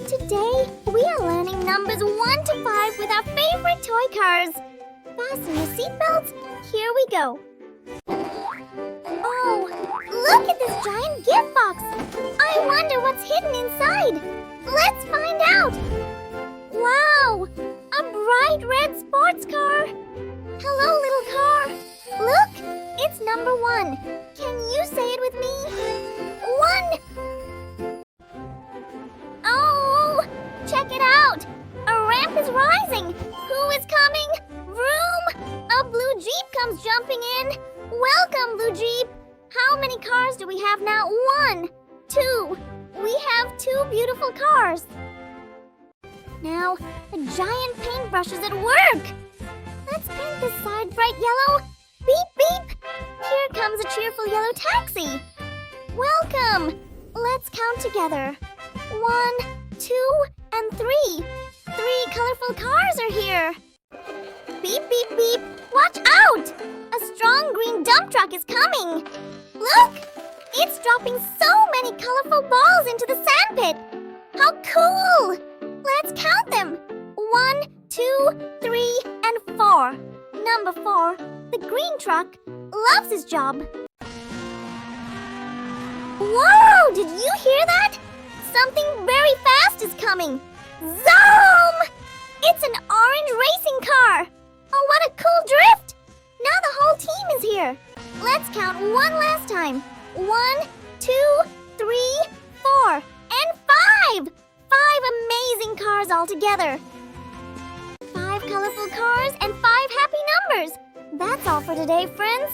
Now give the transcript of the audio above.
Today, we are learning numbers 1 to 5 with our favorite toy cars. Fasten your seatbelts. Here we go. Oh, look at this giant gift box. I wonder what's hidden inside. Let's find out. Wow, a bright red sports car. Hello, little car. Look, it's number 1. Can you say it with me? 1. Oh, check it out. A ramp is rising. Who is coming? Vroom! A blue Jeep comes jumping in. Welcome, blue Jeep. How many cars do we have now? 1, 2. We have 2 beautiful cars. Now, a giant paintbrush is at work. Let's paint this side bright yellow. Beep, beep. Here comes a cheerful yellow taxi. Welcome. Let's count together. 1, 2, and 3. 3 colorful cars are here. Beep, beep, beep. Watch out! A strong green dump truck is coming. Look! It's dropping so many colorful balls into the sandpit. How cool! Let's count them. 1, 2, 3, and 4. Number 4, the green truck, loves his job. Whoa! Did you hear that? Something very fast is coming. Zoom! It's an orange racing car. Oh, what a cool drift! Now the whole team is here. Let's count one last time. 1, 2, 3, 4, and 5! 5 amazing cars all together. 5 colorful cars and 5 happy numbers. That's all for today, friends.